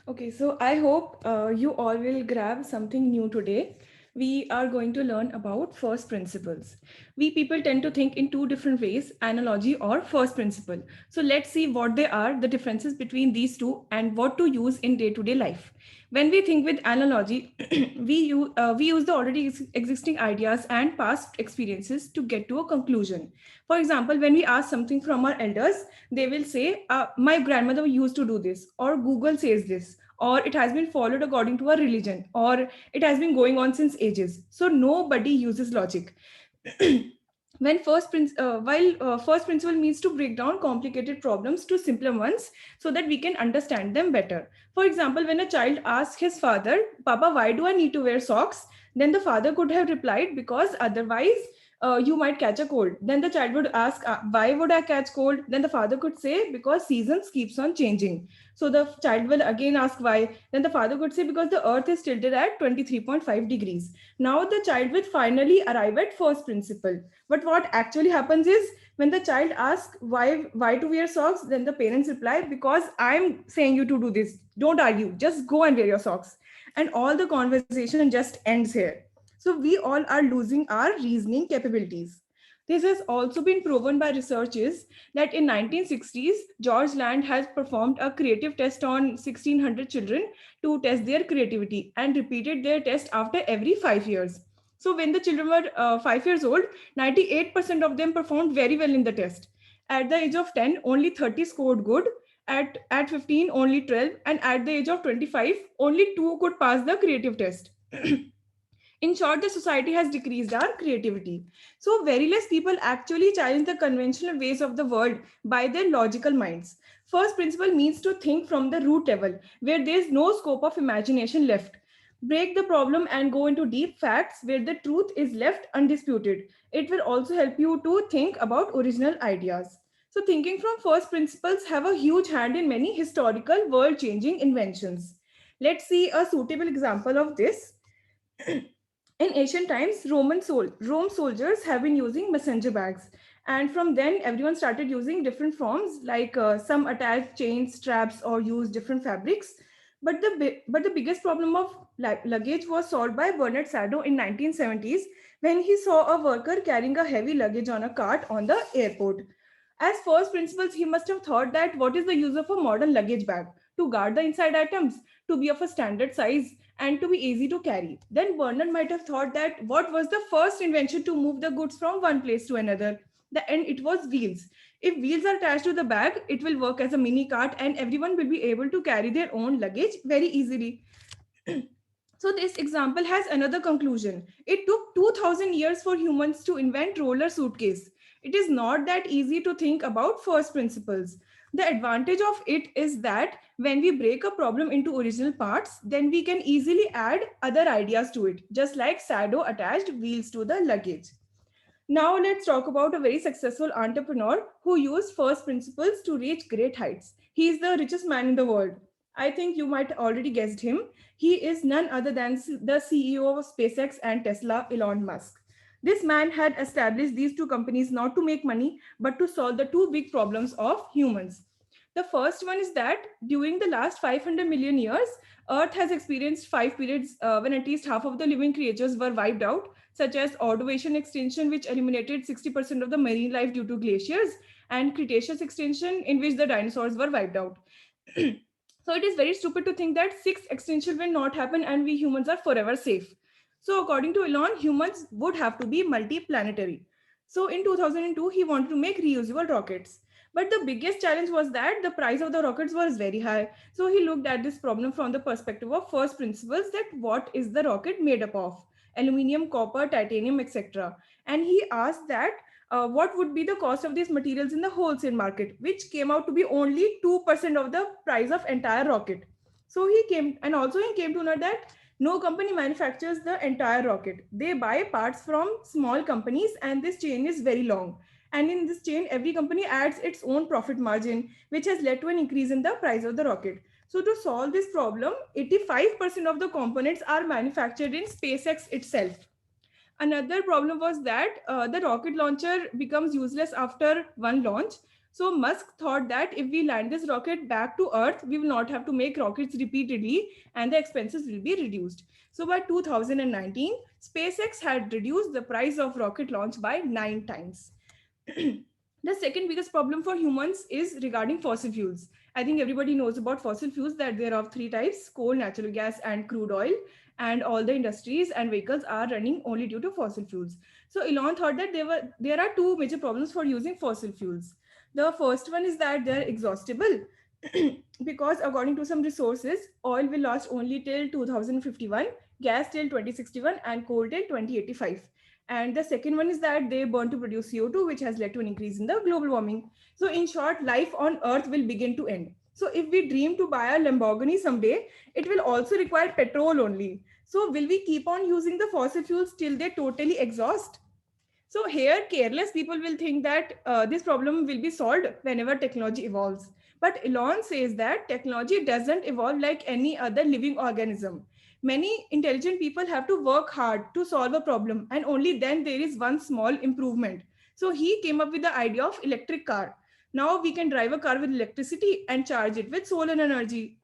Okay, so I hope you all will grab something new today. We are going to learn about first principles. We people tend to think in two different ways, analogy or first principle. So let's see what they are, the differences between these two, and what to use in day-to-day life. When we think with analogy, we use the already existing ideas and past experiences to get to a conclusion. For example, when we ask something from our elders, they will say, my grandmother used to do this, or Google says this, or it has been followed according to a religion, or it has been going on since ages. So nobody uses logic. While first principle means to break down complicated problems to simpler ones so that we can understand them better. For example, when a child asks his father, Papa, why do I need to wear socks? Then the father could have replied, because otherwise you might catch a cold. Then the child would ask, why would I catch cold? Then the father could say, because seasons keeps on changing. So the child will again ask why. Then the father could say, because the earth is tilted at 23.5 degrees. Now the child will finally arrive at first principle. But what actually happens is, when the child asks why to wear socks, then the parents reply, because I'm saying you to do this. Don't argue. Just go and wear your socks. And all the conversation just ends here. So we all are losing our reasoning capabilities. This has also been proven by researchers that in 1960s, George Land has performed a creative test on 1600 children to test their creativity and repeated their test after every 5 years. So when the children were 5 years old, 98% of them performed very well in the test. At the age of 10, only 30 scored good. At 15, only 12. And at the age of 25, only 2 could pass the creative test. In short, the society has decreased our creativity. So, very less people actually challenge the conventional ways of the world by their logical minds. First principle means to think from the root level, where there is no scope of imagination left. Break the problem and go into deep facts where the truth is left undisputed. It will also help you to think about original ideas. So, thinking from first principles have a huge hand in many historical world-changing inventions. Let's see a suitable example of this. In ancient times, Rome soldiers have been using messenger bags. And from then, everyone started using different forms, like some attached chains, straps, or used different fabrics. But the biggest problem of luggage was solved by Bernard Sado in 1970s when he saw a worker carrying a heavy luggage on a cart on the airport. As first principles, he must have thought that what is the use of a modern luggage bag? To guard the inside items, to be of a standard size, and to be easy to carry. Then Bernard might have thought that what was the first invention to move the goods from one place to another? And it was wheels. If wheels are attached to the bag, it will work as a mini cart and everyone will be able to carry their own luggage very easily. So this example has another conclusion. It took 2000 years for humans to invent roller suitcase. It is not that easy to think about first principles. The advantage of it is that when we break a problem into original parts, then we can easily add other ideas to it, just like Sado attached wheels to the luggage. Now let's talk about a very successful entrepreneur who used first principles to reach great heights. He is the richest man in the world. I think you might already guessed him. He is none other than the CEO of SpaceX and Tesla, Elon Musk. This man had established these two companies not to make money, but to solve the two big problems of humans. The first one is that during the last 500 million years, Earth has experienced five periods when at least half of the living creatures were wiped out, such as Ordovician extinction, which eliminated 60% of the marine life due to glaciers, and Cretaceous extinction, in which the dinosaurs were wiped out. So it is very stupid to think that six extinction will not happen and we humans are forever safe. So according to Elon, humans would have to be multi-planetary. So in 2002, he wanted to make reusable rockets. But the biggest challenge was that the price of the rockets was very high. So he looked at this problem from the perspective of first principles, that what is the rocket made up of? Aluminium, copper, titanium, etc. And he asked that what would be the cost of these materials in the wholesale market, which came out to be only 2% of the price of entire rocket. So he came to know that no company manufactures the entire rocket. They buy parts from small companies, and this chain is very long. And in this chain, every company adds its own profit margin, which has led to an increase in the price of the rocket. So to solve this problem, 85% of the components are manufactured in SpaceX itself. Another problem was that the rocket launcher becomes useless after one launch. So Musk thought that if we land this rocket back to Earth, we will not have to make rockets repeatedly and the expenses will be reduced. So by 2019, SpaceX had reduced the price of rocket launch by 9 times. The second biggest problem for humans is regarding fossil fuels. I think everybody knows about fossil fuels, that there are three types: coal, natural gas, and crude oil. And all the industries and vehicles are running only due to fossil fuels. So Elon thought that there are two major problems for using fossil fuels. The first one is that they're exhaustible because according to some resources, oil will last only till 2051, gas till 2061, and coal till 2085. And the second one is that they burn to produce CO2, which has led to an increase in the global warming. So in short, life on Earth will begin to end. So if we dream to buy a Lamborghini someday, it will also require petrol only. So will we keep on using the fossil fuels till they totally exhaust? So here, careless people will think that this problem will be solved whenever technology evolves. But Elon says that technology doesn't evolve like any other living organism. Many intelligent people have to work hard to solve a problem, and only then there is one small improvement. So he came up with the idea of electric car. Now we can drive a car with electricity and charge it with solar energy.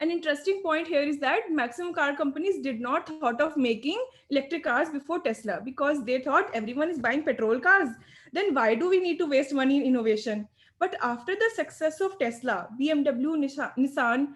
An interesting point here is that maximum car companies did not thought of making electric cars before Tesla, because they thought everyone is buying petrol cars. Then why do we need to waste money in innovation? But after the success of Tesla, BMW, Nissan,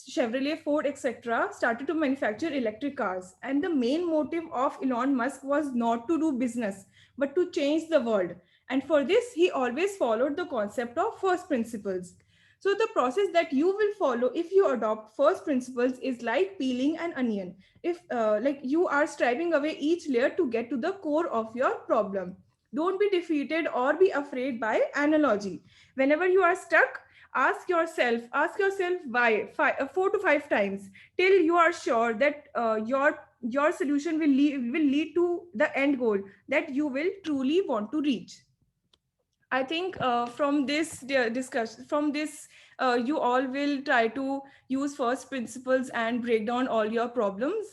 Chevrolet, Ford, etc., started to manufacture electric cars. And the main motive of Elon Musk was not to do business, but to change the world. And for this, he always followed the concept of first principles. So the process that you will follow if you adopt first principles is like peeling an onion. If like you are striping away each layer to get to the core of your problem. Don't be defeated or be afraid by analogy. Whenever you are stuck, ask yourself why 4 to 5 times till you are sure that your solution will lead to the end goal that you will truly want to reach. I think from this discussion, from this, you all will try to use first principles and break down all your problems.